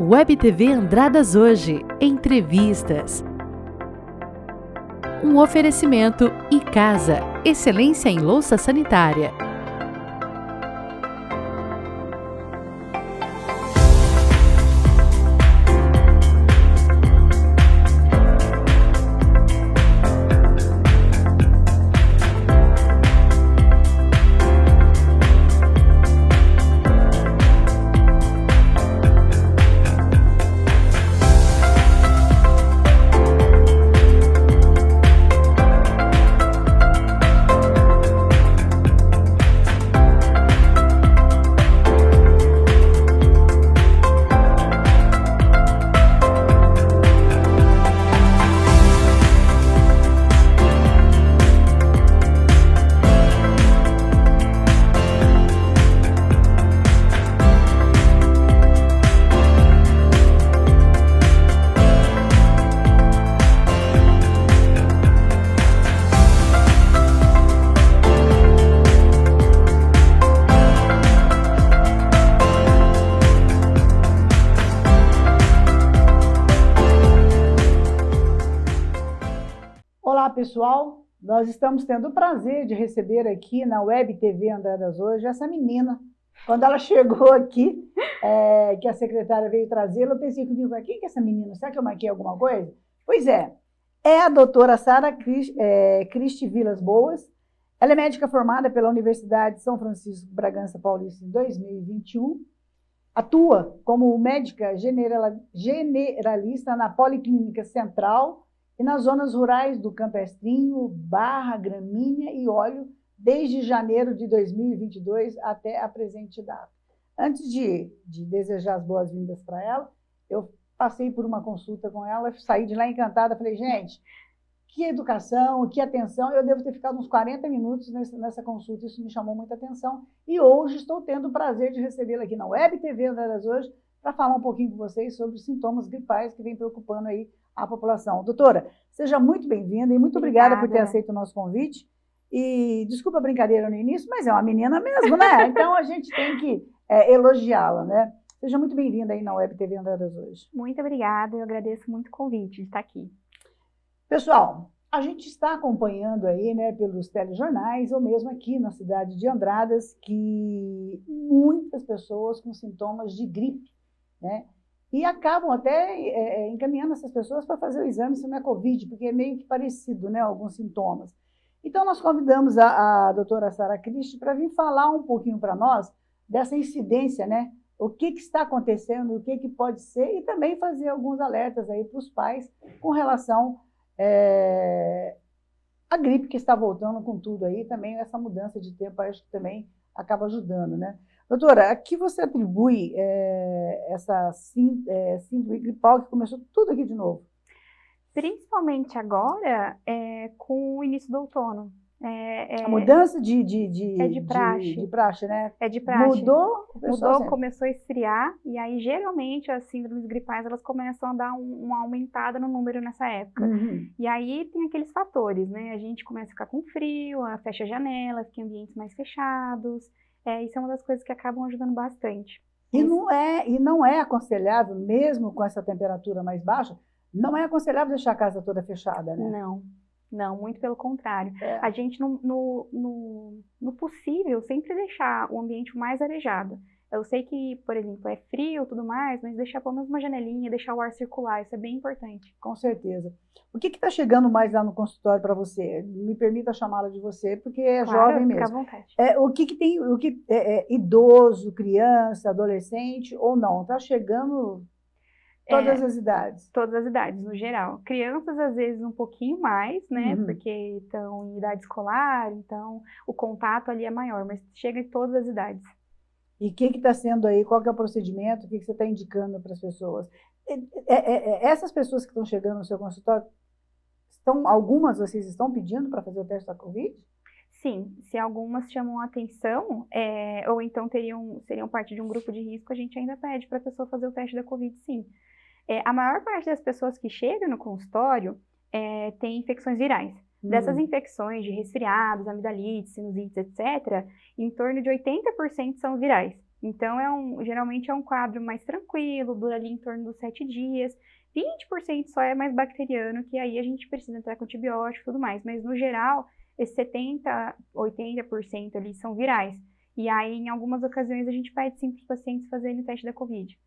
Web TV Andradas Hoje, entrevistas. Um oferecimento Icasa, excelência em louça sanitária. Olá pessoal, nós estamos tendo o prazer de receber aqui na Web TV Andradas Hoje essa menina. Quando ela chegou aqui, que a secretária veio trazê-la, eu pensei comigo, quem que é essa menina? Será que eu marquei alguma coisa? Pois é a doutora Sara Cristi Vilas Boas. Ela é médica formada pela Universidade de São Francisco Bragança Paulista em 2021. Atua como médica generalista na Policlínica Central e nas zonas rurais do Campestrinho, Barra, Gramínea e Óleo, desde janeiro de 2022 até a presente data. Antes de desejar as boas-vindas para ela, eu passei por uma consulta com ela, saí de lá encantada, falei, gente, que educação, que atenção, eu devo ter ficado uns 40 minutos nessa consulta, isso me chamou muita atenção, e hoje estou tendo o prazer de recebê-la aqui na Web TV Andradas Hoje, para falar um pouquinho com vocês sobre os sintomas gripais que vem preocupando aí a população. Doutora, seja muito bem-vinda e muito obrigada por ter aceito o nosso convite. E desculpa a brincadeira no início, mas é uma menina mesmo, né? Então a gente tem que elogiá-la, né? Seja muito bem-vinda aí na Web TV Andradas Hoje. Muito obrigada, eu agradeço muito o convite de estar aqui. Pessoal, a gente está acompanhando aí, né, pelos telejornais ou mesmo aqui na cidade de Andradas, que muitas pessoas com sintomas de gripe, né? E acabam até encaminhando essas pessoas para fazer o exame se não é Covid, porque é meio que parecido, né, alguns sintomas. Então, nós convidamos a doutora Sara Cristi para vir falar um pouquinho para nós dessa incidência, né? O que está acontecendo, o que pode ser, e também fazer alguns alertas aí para os pais com relação à gripe que está voltando com tudo aí, também essa mudança de tempo, acho que também acaba ajudando, né? Doutora, a que você atribui essa síndrome gripal que começou tudo aqui de novo? Principalmente agora, com o início do outono. A mudança de praxe. De praxe, né? É de praxe. Mudou, começou a esfriar, e aí geralmente as síndromes gripais elas começam a dar uma aumentada no número nessa época. Uhum. E aí tem aqueles fatores, né? A gente começa a ficar com frio, fecha a janela, fica em ambientes mais fechados. Isso é uma das coisas que acabam ajudando bastante. E não é aconselhável, mesmo com essa temperatura mais baixa, não é aconselhável deixar a casa toda fechada, né? Não, muito pelo contrário. A gente, no possível, sempre deixar o ambiente mais arejado. Eu sei que, por exemplo, é frio e tudo mais, mas deixar pelo menos uma janelinha, deixar o ar circular, isso é bem importante. Com certeza. O que está chegando mais lá no consultório para você? Me permita chamá-la de você, porque é claro, jovem mesmo. Fica à vontade. O que tem, idoso, criança, adolescente ou não? Está chegando todas as idades? Todas as idades, no geral. Crianças, às vezes, um pouquinho mais, né? Uhum. Porque estão em idade escolar, então o contato ali é maior, mas chega em todas as idades. E o que está sendo aí? Qual que é o procedimento? O que você está indicando para as pessoas? Essas pessoas que estão chegando no seu consultório, algumas vocês estão pedindo para fazer o teste da Covid? Sim, se algumas chamam a atenção, ou então seriam parte de um grupo de risco, a gente ainda pede para a pessoa fazer o teste da Covid, sim. A maior parte das pessoas que chegam no consultório tem infecções virais. Dessas infecções de resfriados, amidalites, sinusites, etc., em torno de 80% são virais. Então, geralmente é um quadro mais tranquilo, dura ali em torno dos 7 dias. 20% só é mais bacteriano, que aí a gente precisa entrar com antibiótico e tudo mais. Mas, no geral, esses 70%, 80% ali são virais. E aí, em algumas ocasiões, a gente pede sim para os pacientes fazerem o teste da Covid.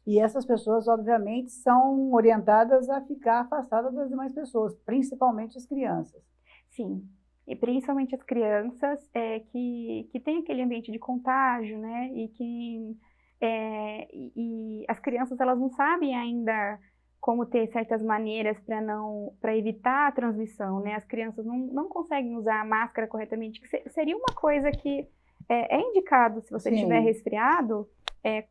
E essas pessoas, obviamente, são orientadas a ficar afastadas das demais pessoas, principalmente as crianças. Sim, e principalmente as crianças que têm aquele ambiente de contágio, né? E as crianças, elas não sabem ainda como ter certas maneiras para evitar a transmissão, né? As crianças não conseguem usar a máscara corretamente, que seria uma coisa que é indicado, se você estiver resfriado,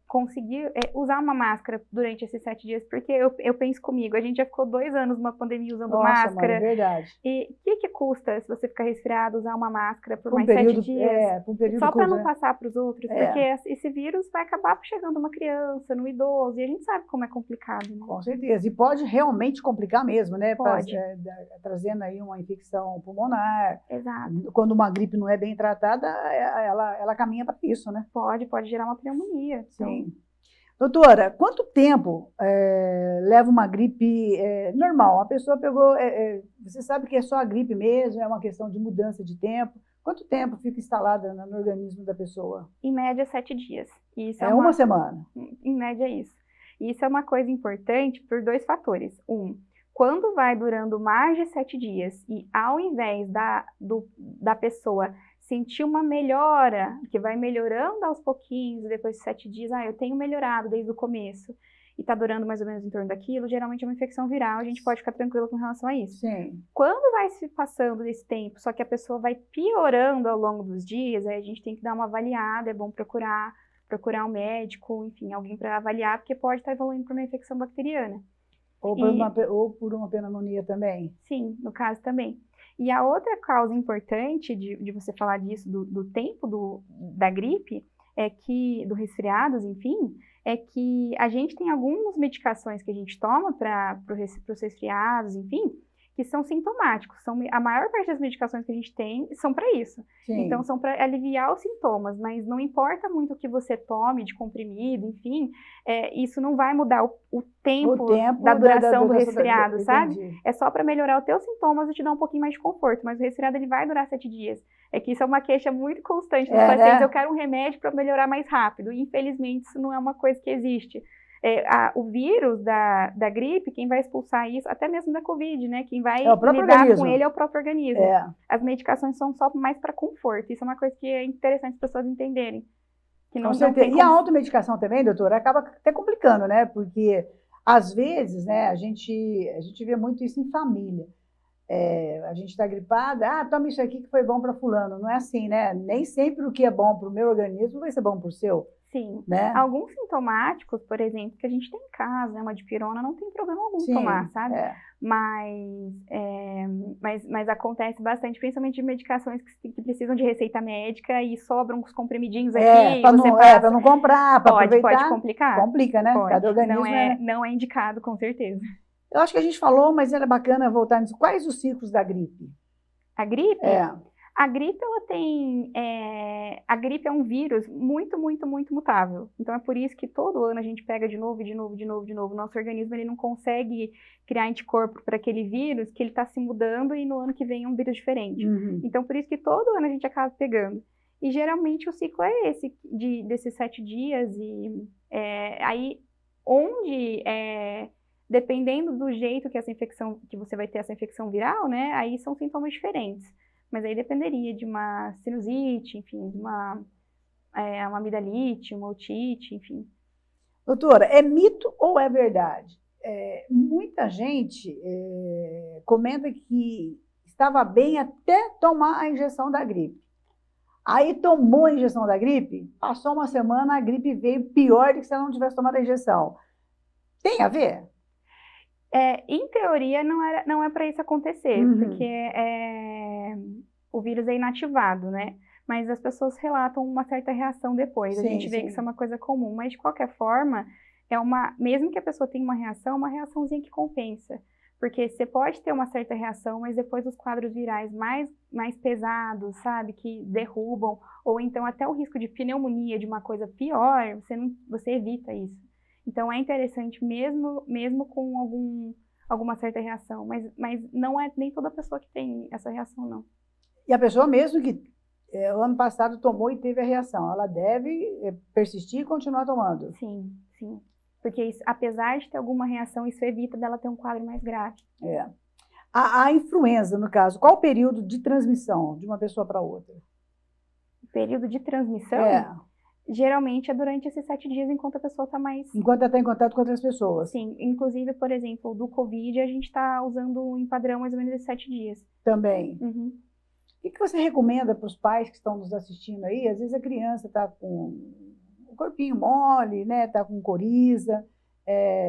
conseguir usar uma máscara durante esses 7 dias, porque eu penso comigo, a gente já ficou 2 anos numa pandemia usando máscara. Mãe, é verdade. E o que custa se você ficar resfriado, usar uma máscara por mais 7 dias? Só para não passar para os outros, porque esse vírus vai acabar chegando numa criança, no idoso, e a gente sabe como é complicado, né? Com certeza, e pode realmente complicar mesmo, né? Pode. Trazendo aí uma infecção pulmonar. Exato. Quando uma gripe não é bem tratada, ela caminha para isso, né? Pode gerar uma pneumonia. Sim. Então... Doutora, quanto tempo leva uma gripe normal? A pessoa pegou, você sabe que é só a gripe mesmo, é uma questão de mudança de tempo. Quanto tempo fica instalada no organismo da pessoa? Em média, 7 dias. Isso uma semana? Em média, é isso. E isso é uma coisa importante por 2 fatores. Quando vai durando mais de 7 dias e ao invés da pessoa sentir uma melhora, que vai melhorando aos pouquinhos, depois de 7 dias, eu tenho melhorado desde o começo, e está durando mais ou menos em torno daquilo, geralmente é uma infecção viral, a gente pode ficar tranquilo com relação a isso. Sim. Quando vai se passando desse tempo, só que a pessoa vai piorando ao longo dos dias, aí a gente tem que dar uma avaliada, é bom procurar um médico, enfim, alguém para avaliar, porque pode estar evoluindo para uma infecção bacteriana. Ou por uma pneumonia também? Sim, no caso também. E a outra causa importante de você falar disso, do tempo da gripe, do resfriados, enfim, é que a gente tem algumas medicações que a gente toma para os resfriados, enfim, que são sintomáticos. A maior parte das medicações que a gente tem são para isso. Sim. Então, são para aliviar os sintomas, mas não importa muito o que você tome de comprimido, enfim, isso não vai mudar o tempo da duração do resfriado, sabe? Entendi. É só para melhorar os teus sintomas e te dar um pouquinho mais de conforto, mas o resfriado ele vai durar 7 dias. É que isso é uma queixa muito constante dos pacientes, eu quero um remédio para melhorar mais rápido, e infelizmente isso não é uma coisa que existe. O vírus da gripe, quem vai expulsar isso, até mesmo da Covid, né? Quem vai lidar com ele é o próprio organismo. As medicações são só mais para conforto. Isso é uma coisa que é interessante as pessoas entenderem. Que não tem E a automedicação também, doutora, acaba até complicando, né? Porque, às vezes, né, a gente vê muito isso em família. A gente está gripada, toma isso aqui que foi bom para fulano. Não é assim, né? Nem sempre o que é bom para o meu organismo vai ser bom para o seu. Sim. Né? Alguns sintomáticos, por exemplo, que a gente tem em casa, né? Uma dipirona, não tem problema algum tomar, sabe? Mas acontece bastante, principalmente de medicações que precisam de receita médica e sobram uns comprimidinhos aqui. Para não comprar, para aproveitar. Pode complicar. Complica, né? Pode. Cada organismo não é indicado, com certeza. Eu acho que a gente falou, mas era bacana voltar nisso. Quais os ciclos da gripe? A gripe? A gripe, a gripe é um vírus muito, muito, muito mutável. Então, é por isso que todo ano a gente pega de novo. Nosso organismo ele não consegue criar anticorpo para aquele vírus, que ele está se mudando e no ano que vem é um vírus diferente. Uhum. Então, por isso que todo ano a gente acaba pegando. E, geralmente, o ciclo é esse, desses 7 dias. E aí, dependendo do jeito que você vai ter essa infecção viral, né? Aí são sintomas diferentes. Mas aí dependeria de uma sinusite, enfim, de uma amidalite, uma otite, enfim. Doutora, é mito ou é verdade? Muita gente comenta que estava bem até tomar a injeção da gripe. Aí tomou a injeção da gripe, passou uma semana, a gripe veio pior do que se ela não tivesse tomado a injeção. Tem a ver? Em teoria, não é para isso acontecer, porque o vírus é inativado, né? Mas as pessoas relatam uma certa reação depois. A gente vê que isso é uma coisa comum, mas de qualquer forma, mesmo que a pessoa tenha uma reação, uma reaçãozinha que compensa. Porque você pode ter uma certa reação, mas depois os quadros virais mais pesados, sabe, que derrubam, ou então até o risco de pneumonia, de uma coisa pior, você evita isso. Então é interessante mesmo com alguma certa reação, mas não é nem toda pessoa que tem essa reação, não. E a pessoa mesmo que o ano passado tomou e teve a reação, ela deve persistir e continuar tomando? Sim, sim. Porque isso, apesar de ter alguma reação, isso evita dela ter um quadro mais grave. A influenza, no caso, qual o período de transmissão de uma pessoa para outra? O período de transmissão, geralmente é durante esses 7 dias, enquanto a pessoa está mais... Enquanto ela está em contato com outras pessoas? Sim, inclusive, por exemplo, do Covid, a gente está usando em padrão mais ou menos 7 dias. Também? Uhum. O que você recomenda para os pais que estão nos assistindo aí? Às vezes a criança está com o corpinho mole, né? Está com coriza,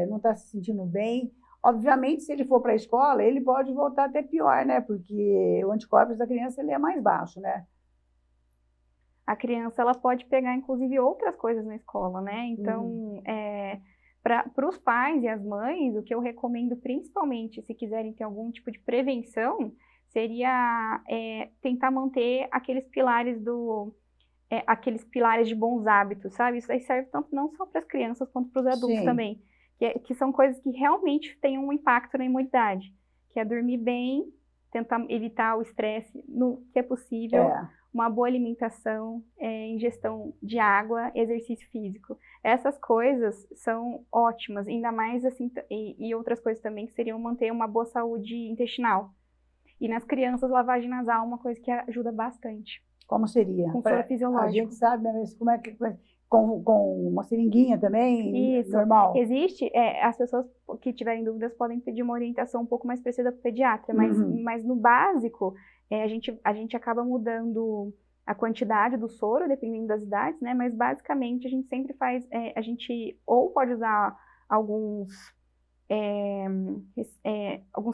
não está se sentindo bem. Obviamente, se ele for para a escola, ele pode voltar até pior, né? Porque o anticorpos da criança ele é mais baixo, né? A criança ela pode pegar, inclusive, outras coisas na escola, né? Então, para os pais e as mães, o que eu recomendo, principalmente, se quiserem ter algum tipo de prevenção, seria tentar manter aqueles pilares de bons hábitos, sabe? Isso aí serve tanto não só para as crianças, quanto para os adultos também. Que são coisas que realmente têm um impacto na imunidade, que é dormir bem, tentar evitar o estresse no que é possível, uma boa alimentação, ingestão de água, exercício físico. Essas coisas são ótimas, ainda mais assim, e outras coisas também que seriam manter uma boa saúde intestinal. E nas crianças, lavagem nasal é uma coisa que ajuda bastante. Como seria? Com soro fisiológico. A gente sabe, mas como é que... Com uma seringuinha também? Isso. Normal? Existe, as pessoas que tiverem dúvidas podem pedir uma orientação um pouco mais precisa para o pediatra, mas no básico, a gente acaba mudando a quantidade do soro, dependendo das idades, né? Mas basicamente a gente sempre faz, a gente ou pode usar alguns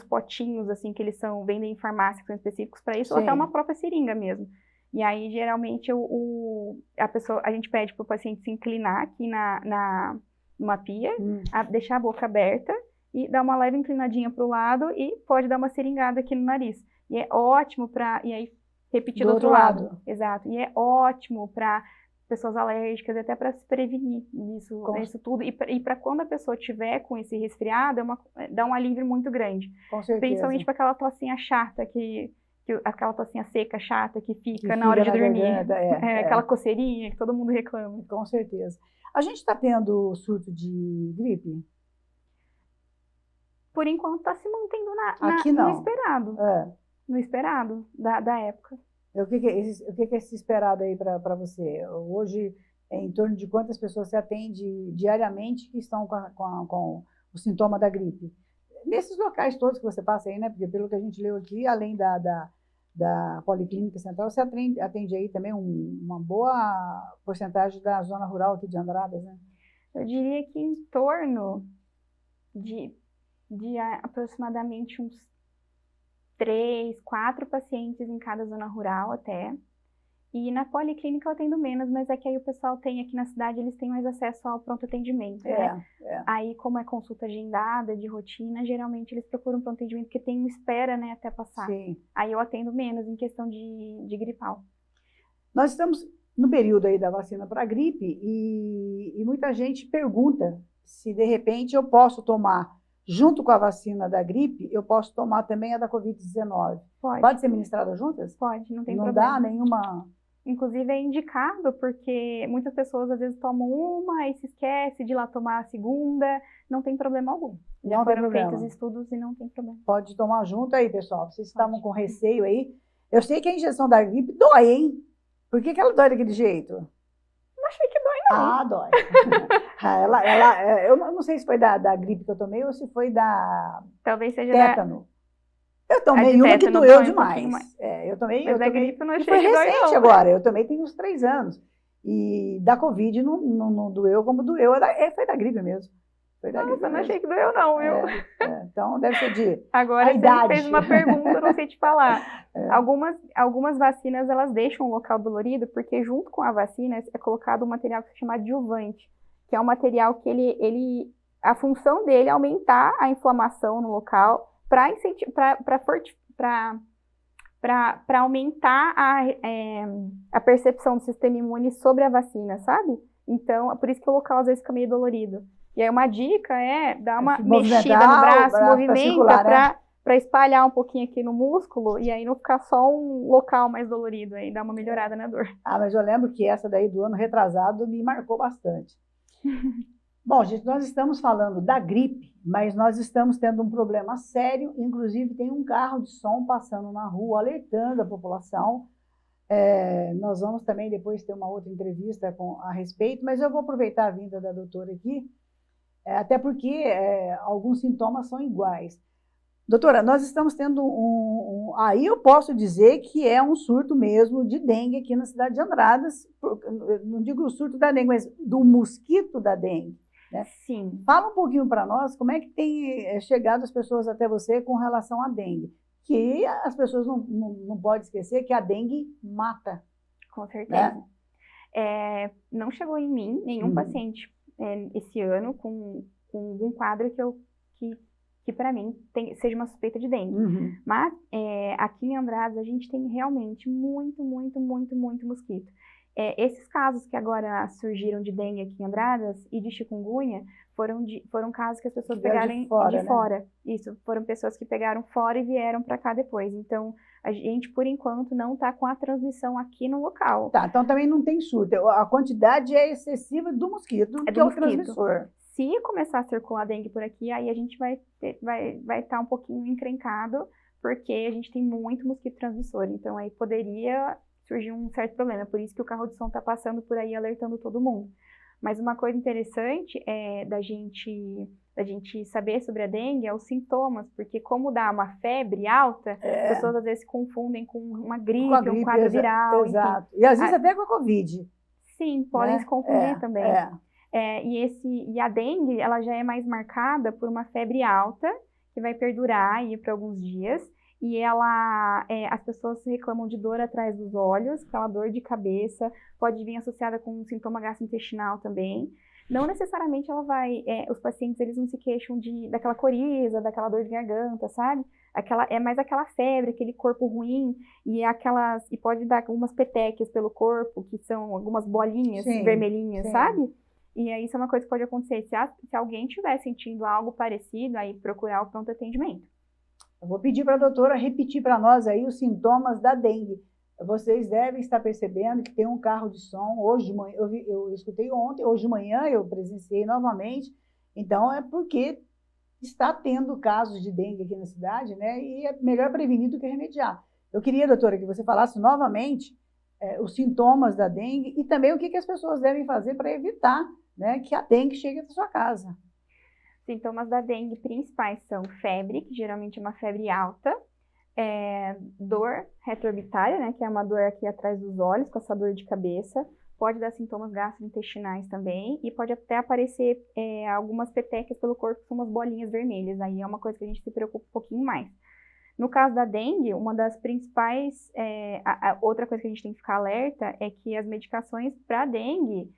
potinhos, assim, que eles vendem em farmácia, que são específicos para isso, ou até uma própria seringa mesmo. E aí, geralmente, a gente pede para o paciente se inclinar aqui numa pia, deixar a boca aberta e dar uma leve inclinadinha para o lado e pode dar uma seringada aqui no nariz. E é ótimo e aí, repetir do outro lado. Exato. E é ótimo para pessoas alérgicas, até para se prevenir isso tudo. E para quando a pessoa tiver com esse resfriado, dá um alívio muito grande. Com certeza. Principalmente para aquela tossinha chata aquela tossinha seca, chata, que fica na hora de dormir. Aquela coceirinha que todo mundo reclama. Com certeza. A gente está tendo surto de gripe? Por enquanto está se mantendo Aqui não. No esperado. No esperado da época. O que é esse esperado aí para você? Hoje, em torno de quantas pessoas você atende diariamente que estão com o sintoma da gripe? Nesses locais todos que você passa aí, né? Porque pelo que a gente leu aqui, além da Policlínica Central, você atende aí também uma boa porcentagem da zona rural aqui de Andradas, né? Eu diria que em torno de aproximadamente uns 3, 4 pacientes em cada zona rural até. E na policlínica eu atendo menos, mas é que aí o pessoal tem aqui na cidade, eles têm mais acesso ao pronto atendimento, né? Aí, como é consulta agendada, de rotina, geralmente eles procuram pronto atendimento, porque tem uma espera, né, até passar. Sim. Aí eu atendo menos em questão de gripal. Nós estamos no período aí da vacina para a gripe e muita gente pergunta se, de repente, eu posso tomar, junto com a vacina da gripe, eu posso tomar também a da Covid-19. Pode ser ministrada juntas? Pode, não tem problema. problema. Não dá nenhuma... Inclusive é indicado, porque muitas pessoas às vezes tomam uma e se esquece de ir lá tomar a segunda, não tem problema algum. Já foram feitos estudos e não tem problema. Pode tomar junto aí, pessoal. Vocês estavam com receio aí. Eu sei que a injeção da gripe dói, hein? Por que ela dói daquele jeito? Não achei que dói, não. Ah, dói. Eu não sei se foi da gripe que eu tomei ou se foi da Talvez seja tétano. Eu tomei uma que doeu demais. Eu tomei. Mas da gripe eu não achei que dói, não. Foi recente agora. Eu tomei tem uns 3 anos. E da Covid não doeu como doeu. Foi da gripe mesmo. Nossa, não achei que doeu não, viu? Então deve ser de Agora a idade. Você fez uma pergunta, eu não sei te falar. Algumas vacinas, elas deixam o local dolorido, porque junto com a vacina é colocado um material que se chama adjuvante, que é um material que a função dele é aumentar a inflamação no local, para aumentar a percepção do sistema imune sobre a vacina, sabe? Então, por isso que o local às vezes fica meio dolorido. E aí uma dica é dar uma mexida no braço, movimenta para espalhar um pouquinho aqui no músculo e aí não ficar só um local mais dolorido, aí dá uma melhorada na dor. Ah, mas eu lembro que essa daí do ano retrasado me marcou bastante. Bom, gente, nós estamos falando da gripe, mas nós estamos tendo um problema sério, inclusive tem um carro de som passando na rua, alertando a população. Nós vamos também depois ter uma outra entrevista a respeito, mas eu vou aproveitar a vinda da doutora aqui, até porque alguns sintomas são iguais. Doutora, nós estamos tendo aí eu posso dizer que é um surto mesmo de dengue aqui na cidade de Andradas, não digo o surto da dengue, mas do mosquito da dengue. Né? Sim. Fala um pouquinho para nós como é que tem chegado as pessoas até você com relação à dengue, que as pessoas não podem esquecer que a dengue mata. Com certeza. Né? Não chegou em mim nenhum paciente esse ano com um quadro que para mim seja uma suspeita de dengue. Mas aqui em Andradas a gente tem realmente muito mosquito. Esses casos que agora surgiram de dengue aqui em Andradas e de chikungunya foram casos que as pessoas pegaram de fora. Né? Isso, foram pessoas que pegaram fora e vieram para cá depois. Então, a gente, por enquanto, não está com a transmissão aqui no local. Tá, então também não tem surto. A quantidade é excessiva do mosquito, que é o transmissor. Se começar a circular dengue por aqui, aí a gente vai estar um pouquinho encrencado, porque a gente tem muito mosquito transmissor. Então, aí poderia surgir um certo problema. Por isso que o carro de som está passando por aí, alertando todo mundo. Mas uma coisa interessante da gente saber sobre a dengue é os sintomas, porque como dá uma febre alta, as pessoas às vezes se confundem com uma gripe, um quadro viral. Exato. Enfim. E às vezes até com a Covid. Sim, podem se confundir também. E a dengue, ela já é mais marcada por uma febre alta, que vai perdurar aí por alguns dias, e as pessoas reclamam de dor atrás dos olhos, aquela dor de cabeça, pode vir associada com um sintoma gastrointestinal também. Não necessariamente os pacientes eles não se queixam daquela coriza, daquela dor de garganta, sabe? É mais aquela febre, aquele corpo ruim, e pode dar algumas petequias pelo corpo, que são algumas bolinhas vermelhinhas, sabe? E aí isso é uma coisa que pode acontecer. Se alguém estiver sentindo algo parecido, aí procurar o pronto atendimento. Eu vou pedir para a doutora repetir para nós aí os sintomas da dengue. Vocês devem estar percebendo que tem um carro de som. Hoje de manhã, eu escutei ontem, hoje de manhã eu presenciei novamente. Então, é porque está tendo casos de dengue aqui na cidade, né? E é melhor prevenir do que remediar. Eu queria, doutora, que você falasse novamente os sintomas da dengue e também o que as pessoas devem fazer para evitar, né, que a dengue chegue à sua casa. Sintomas da dengue principais são febre, que geralmente é uma febre alta, dor retroorbitária, né, que é uma dor aqui atrás dos olhos, com essa dor de cabeça, pode dar sintomas gastrointestinais também, e pode até aparecer algumas petequias pelo corpo, que são umas bolinhas vermelhas, aí é uma coisa que a gente se preocupa um pouquinho mais. No caso da dengue, uma das principais, outra coisa que a gente tem que ficar alerta é que as medicações para dengue,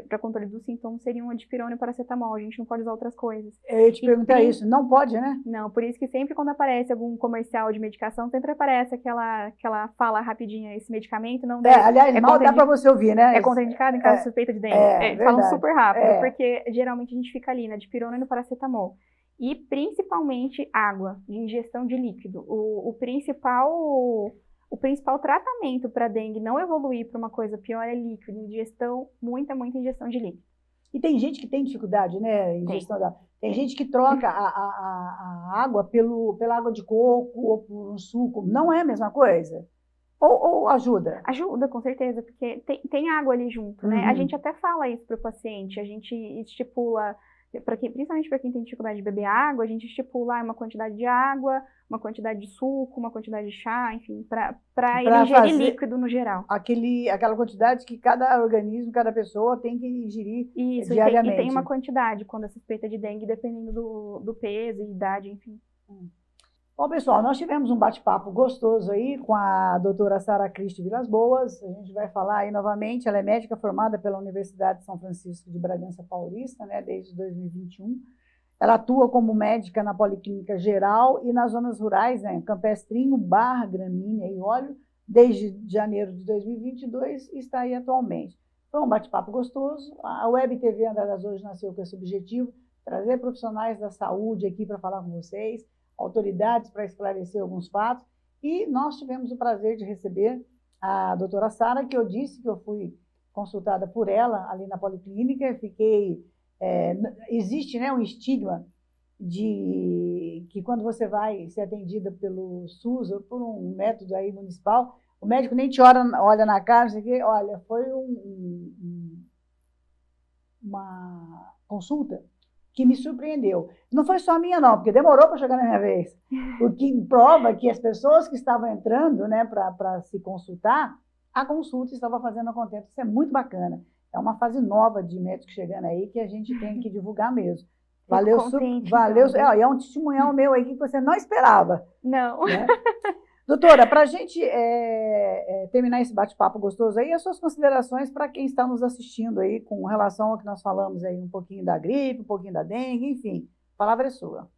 para controle dos sintomas, seriam a dipirona e paracetamol. A gente não pode usar outras coisas. Eu ia te perguntar isso. Não pode, né? Não, por isso que sempre quando aparece algum comercial de medicação, sempre aparece aquela fala rapidinha, esse medicamento não deve... aliás, mal dá para você ouvir, né? É contraindicado em caso de suspeita de dengue. Eles falam super rápido, porque geralmente a gente fica ali na dipirona e no paracetamol. E principalmente água, de ingestão de líquido. O principal tratamento para dengue não evoluir para uma coisa pior é líquido, ingestão, muita ingestão de líquido. E tem gente que tem dificuldade, né? Tem gente que troca a água pela água de coco ou por um suco. Não é a mesma coisa? Ou ajuda? Ajuda, com certeza, porque tem água ali junto, né? A gente até fala isso para o paciente, a gente estipula... principalmente para quem tem dificuldade de beber água, a gente estipula uma quantidade de água, uma quantidade de suco, uma quantidade de chá, enfim, para ele ingerir líquido no geral. Aquela quantidade que cada organismo, cada pessoa tem que ingerir diariamente. E tem uma quantidade quando a suspeita de dengue, dependendo do peso, idade, enfim. Bom, pessoal, nós tivemos um bate-papo gostoso aí com a doutora Sara Cristi Vilas Boas. A gente vai falar aí novamente. Ela é médica formada pela Universidade de São Francisco de Bragança Paulista, né, desde 2021. Ela atua como médica na Policlínica Geral e nas zonas rurais, né, Campestrinho, Barra, Gramínea e Óleo, desde janeiro de 2022 e está aí atualmente. Foi um bate-papo gostoso. A Web TV Andradas hoje nasceu com esse objetivo, trazer profissionais da saúde aqui para falar com vocês, autoridades para esclarecer alguns fatos, e nós tivemos o prazer de receber a doutora Sara, que eu disse que eu fui consultada por ela ali na Policlínica, existe, né, um estigma de que quando você vai ser atendida pelo SUS ou por um método aí municipal, o médico nem te olha na cara, não sei o quê. Olha, foi uma consulta que me surpreendeu. Não foi só a minha, não, porque demorou para chegar na minha vez. O que prova que as pessoas que estavam entrando, né, para se consultar, a consulta estava fazendo a contento. Isso é muito bacana. É uma fase nova de médicos chegando aí que a gente tem que divulgar mesmo. Valeu, valeu. É um testemunhal meu aí que você não esperava. Não. Né? Doutora, para a gente terminar esse bate-papo gostoso aí, as suas considerações para quem está nos assistindo aí com relação ao que nós falamos aí, um pouquinho da gripe, um pouquinho da dengue, enfim, a palavra é sua.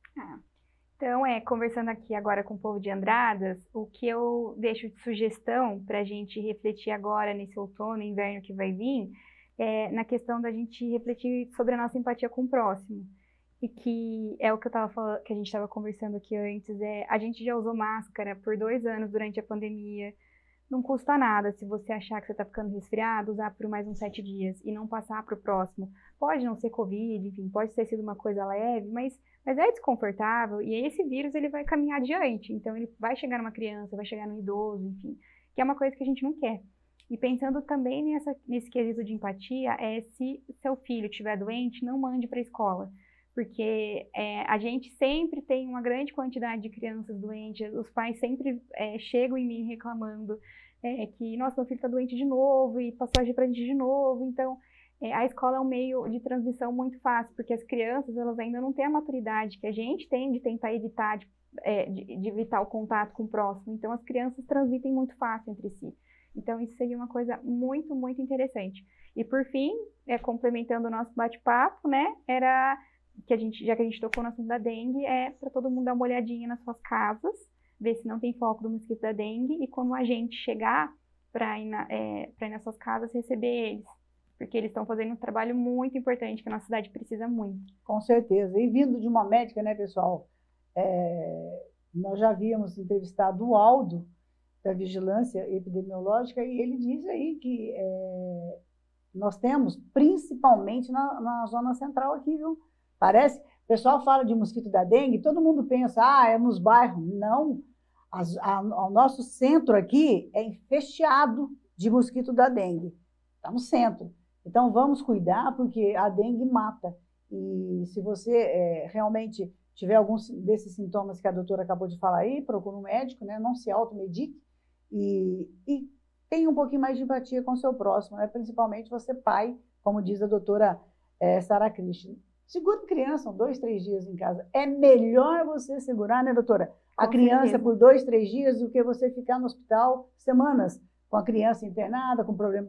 Então, conversando aqui agora com o povo de Andradas, o que eu deixo de sugestão para a gente refletir agora nesse outono e inverno que vai vir, na questão da gente refletir sobre a nossa empatia com o próximo. E que é o que eu estava falando, que a gente estava conversando aqui antes, a gente já usou máscara por 2 anos durante a pandemia. Não custa nada, se você achar que você está ficando resfriado, usar por mais uns 7 dias e não passar para o próximo. Pode não ser Covid, enfim, pode ter sido uma coisa leve, mas é desconfortável e esse vírus ele vai caminhar adiante. Então ele vai chegar numa criança, vai chegar num idoso, enfim, que é uma coisa que a gente não quer. E pensando também nesse quesito de empatia, se seu filho estiver doente, não mande para a escola. Porque a gente sempre tem uma grande quantidade de crianças doentes, os pais sempre chegam em mim reclamando que, nossa, meu filho está doente de novo e passou a pra gente de novo. Então, a escola é um meio de transmissão muito fácil, porque as crianças elas ainda não têm a maturidade que a gente tem de tentar evitar, de evitar o contato com o próximo. Então, as crianças transmitem muito fácil entre si. Então, isso seria uma coisa muito, muito interessante. E, por fim, complementando o nosso bate-papo, né, era... já que a gente tocou no assunto da dengue, para todo mundo dar uma olhadinha nas suas casas, ver se não tem foco do mosquito da dengue, e quando a gente chegar para ir nas suas casas, receber eles, porque eles estão fazendo um trabalho muito importante, que a nossa cidade precisa muito. Com certeza. E vindo de uma médica, né, pessoal, nós já havíamos entrevistado o Aldo, da Vigilância Epidemiológica, e ele diz aí que nós temos, principalmente na zona central aqui, viu? Parece, o pessoal fala de mosquito da dengue, todo mundo pensa, é nos bairros. Não, o nosso centro aqui é infestado de mosquito da dengue. Está no centro. Então, vamos cuidar, porque a dengue mata. E se você realmente tiver alguns desses sintomas que a doutora acabou de falar aí, procure um médico, né? Não se automedique e tenha um pouquinho mais de empatia com o seu próximo, né? Principalmente você pai, como diz a doutora Sara Christian. Segura criança 2, 3 dias em casa. É melhor você segurar, né, doutora? A criança por 2, 3 dias do que você ficar no hospital semanas com a criança internada, com problema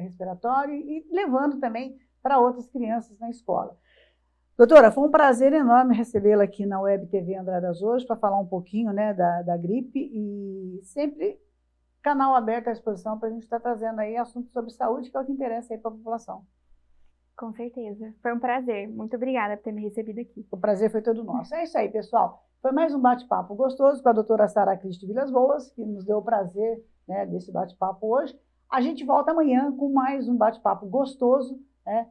respiratório e levando também para outras crianças na escola. Doutora, foi um prazer enorme recebê-la aqui na Web TV Andradas hoje para falar um pouquinho, né, da gripe e sempre canal aberto à disposição para a gente estar trazendo aí assuntos sobre saúde, que é o que interessa aí para a população. Com certeza. Foi um prazer. Muito obrigada por ter me recebido aqui. O prazer foi todo nosso. É isso aí, pessoal. Foi mais um bate-papo gostoso com a doutora Sara Christian Vilas Boas, que nos deu o prazer, né, desse bate-papo hoje. A gente volta amanhã com mais um bate-papo gostoso, né?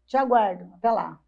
Te aguardo. Até lá.